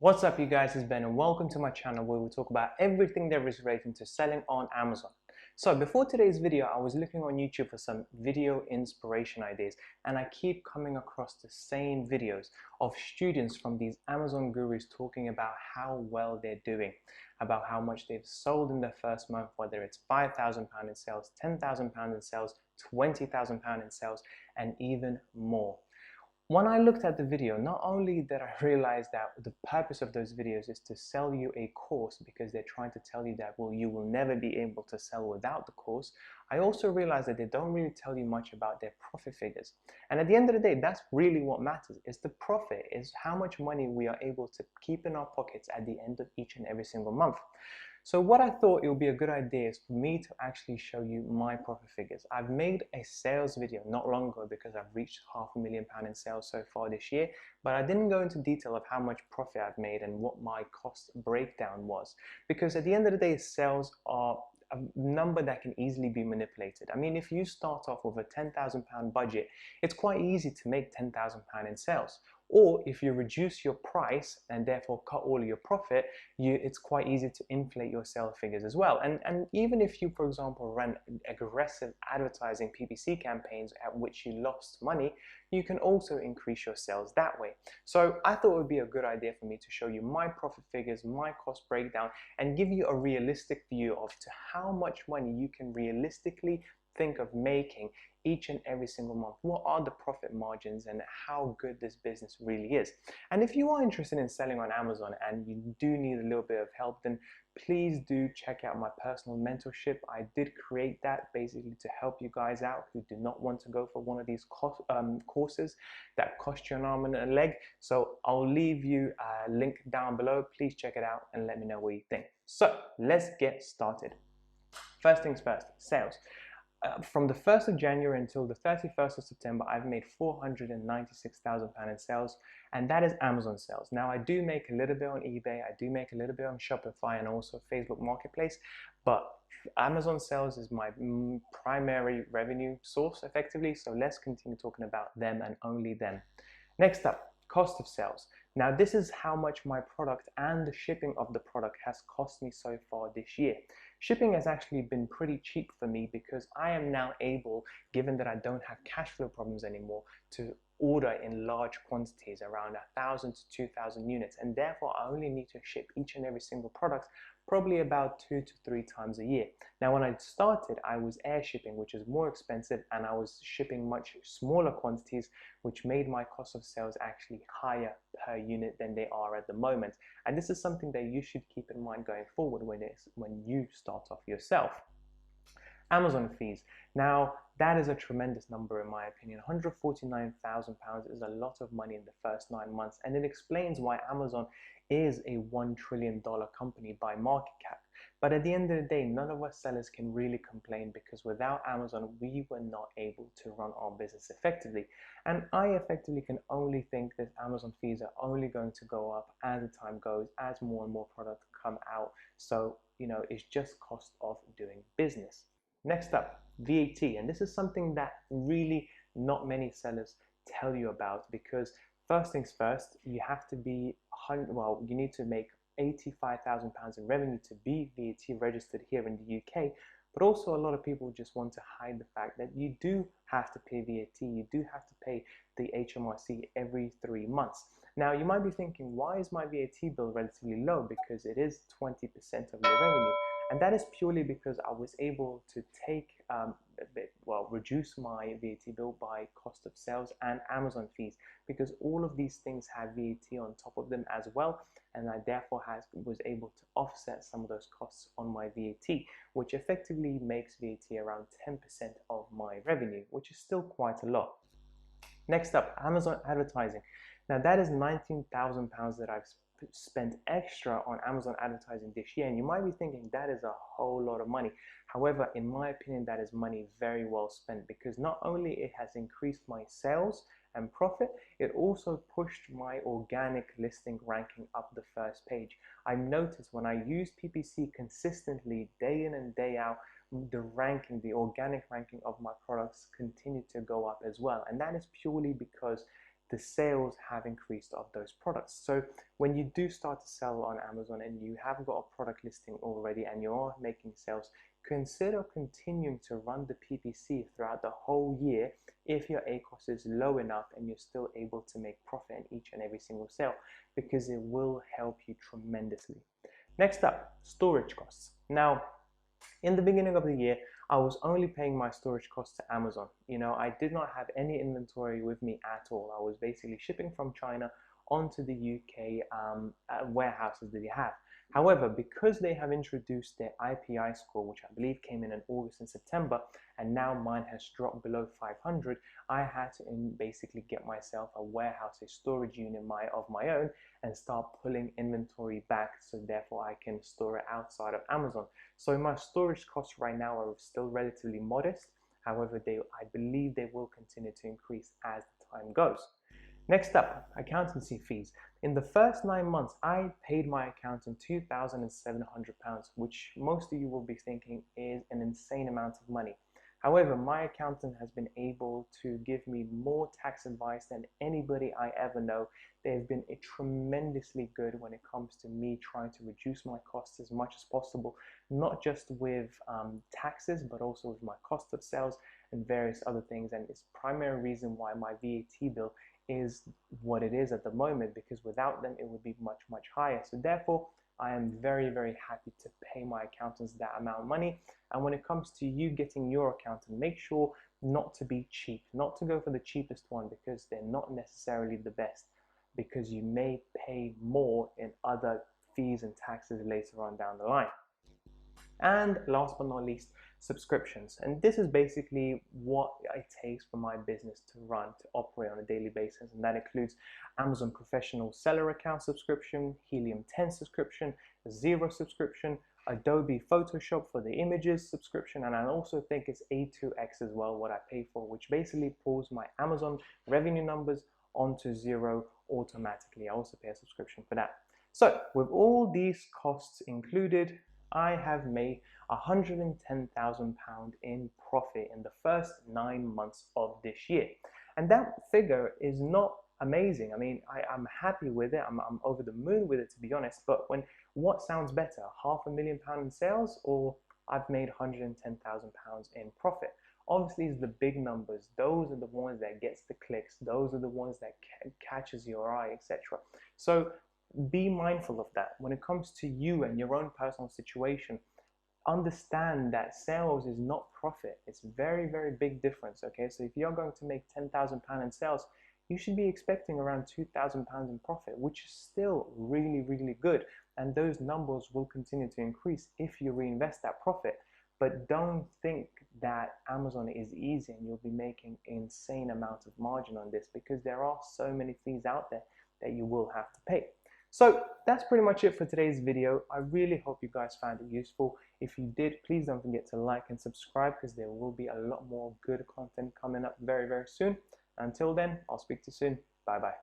What's up, you guys? It's Ben and welcome to my channel where we talk about everything there is relating to selling on Amazon. So before today's video, I was looking on YouTube for some video inspiration ideas, and I keep coming across the same videos of students from these Amazon gurus talking about how well they're doing, about how much they've sold in their first month, whether it's £5,000 in sales, £10,000 in sales, £20,000 in sales, and even more. When I looked at the video, not only did I realize that the purpose of those videos is to sell you a course because they're trying to tell you that, well, you will never be able to sell without the course, I also realized that they don't really tell you much about their profit figures. And at the end of the day, that's really what matters, is the profit, is how much money we are able to keep in our pockets at the end of each and every single month. So what I thought it would be a good idea is for me to actually show you my profit figures. I've made a sales video not long ago because I've reached £500,000 in sales so far this year, but I didn't go into detail of how much profit I've made and what my cost breakdown was. Because at the end of the day, sales are a number that can easily be manipulated. I mean, if you start off with a £10,000 budget, it's quite easy to make £10,000 in sales. Or if you reduce your price and therefore cut all of your profit, it's quite easy to inflate your sales figures as well. And even if you, for example, run aggressive advertising PPC campaigns at which you lost money, you can also increase your sales that way. So I thought it would be a good idea for me to show you my profit figures, my cost breakdown, and give you a realistic view of to how much money you can realistically think of making each and every single month. What are the profit margins and how good this business really is? And if you are interested in selling on Amazon and you do need a little bit of help, then please do check out my personal mentorship. I did create that basically to help you guys out who do not want to go for one of these courses that cost you an arm and a leg. So I'll leave you a link down below. Please check it out and let me know what you think. So let's get started. First things first, sales. From the 1st of January until the 31st of September, I've made £496,000 in sales, and that is Amazon sales. Now, I do make a little bit on eBay, I do make a little bit on Shopify and also Facebook Marketplace, but Amazon sales is my primary revenue source effectively, so let's continue talking about them and only them. Next up, cost of sales. Now, this is how much my product and the shipping of the product has cost me so far this year. Shipping has actually been pretty cheap for me because I am now able, given that I don't have cash flow problems anymore, to order in large quantities, around 1,000 to 2,000 units, and therefore I only need to ship each and every single product probably about 2 to 3 times a year. Now, when I started, I was air shipping, which is more expensive, and I was shipping much smaller quantities, which made my cost of sales actually higher per unit than they are at the moment. And this is something that you should keep in mind going forward when you start off yourself. Amazon fees. Now, that is a tremendous number in my opinion. £149,000 is a lot of money in the first 9 months, and it explains why Amazon is a $1 trillion company by market cap. But at the end of the day, none of us sellers can really complain because without Amazon, we were not able to run our business effectively. And I effectively can only think that Amazon fees are only going to go up as the time goes, as more and more products come out. So, it's just cost of doing business. Next up, VAT, and this is something that really not many sellers tell you about because first things first, you have to be, you need to make £85,000 in revenue to be VAT registered here in the UK, but also a lot of people just want to hide the fact that you do have to pay VAT, you do have to pay the HMRC every 3 months. Now, you might be thinking, why is my VAT bill relatively low? Because it is 20% of your revenue. And that is purely because I was able to reduce my VAT bill by cost of sales and Amazon fees, because all of these things have VAT on top of them as well, and I therefore was able to offset some of those costs on my VAT, which effectively makes VAT around 10% of my revenue, which is still quite a lot. Next up, Amazon advertising. Now, that is £19,000 that I've spent extra on Amazon advertising this year, and you might be thinking that is a whole lot of money. However, in my opinion, that is money very well spent because not only it has increased my sales and profit, it also pushed my organic listing ranking up the first page. I noticed when I use PPC consistently day in and day out, the organic ranking of my products continue to go up as well, and that is purely because the sales have increased of those products. So when you do start to sell on Amazon and you have got a product listing already and you are making sales, consider continuing to run the PPC throughout the whole year if your ACoS is low enough and you're still able to make profit in each and every single sale, because it will help you tremendously. Next up, storage costs. Now, in the beginning of the year, I was only paying my storage costs to Amazon. I did not have any inventory with me at all. I was basically shipping from China onto the UK warehouses that they have. However, because they have introduced their IPI score, which I believe came in August and September, and now mine has dropped below 500, I had to basically get myself a warehouse, a storage unit of my own, and start pulling inventory back, so therefore I can store it outside of Amazon. So my storage costs right now are still relatively modest. However, I believe they will continue to increase as time goes. Next up, accountancy fees. In the first 9 months, I paid my accountant £2,700, which most of you will be thinking is an insane amount of money. However, my accountant has been able to give me more tax advice than anybody I ever know. They've been tremendously good when it comes to me trying to reduce my costs as much as possible, not just with taxes, but also with my cost of sales and various other things. And it's the primary reason why my VAT bill is what it is at the moment, because without them it would be much, much higher. So therefore, I am very, very happy to pay my accountants that amount of money. And when it comes to you getting your accountant, make sure not to be cheap, not to go for the cheapest one, because they're not necessarily the best, because you may pay more in other fees and taxes later on down the line. And last but not least, subscriptions. And this is basically what it takes for my business to run, to operate on a daily basis. And that includes Amazon Professional Seller Account subscription, Helium 10 subscription, Xero subscription, Adobe Photoshop for the images subscription, and I also think it's A2X as well, what I pay for, which basically pulls my Amazon revenue numbers onto Xero automatically. I also pay a subscription for that. So with all these costs included, I have made £110,000 in profit in the first 9 months of this year. And that figure is not amazing. I mean, I'm happy with it. I'm over the moon with it, to be honest. But what sounds better, £500,000 in sales, or I've made £110,000 in profit? Obviously, it's the big numbers. Those are the ones that gets the clicks. Those are the ones that catches your eye, etc. So be mindful of that. When it comes to you and your own personal situation, understand that sales is not profit. It's very, very big difference. Okay, so if you're going to make £10,000 in sales, you should be expecting around £2,000 in profit, which is still really, really good. And those numbers will continue to increase if you reinvest that profit. But don't think that Amazon is easy and you'll be making insane amounts of margin on this, because there are so many fees out there that you will have to pay. So that's pretty much it for today's video. I really hope you guys found it useful. If you did, please don't forget to like and subscribe, because there will be a lot more good content coming up very, very soon. Until then, I'll speak to you soon. Bye bye.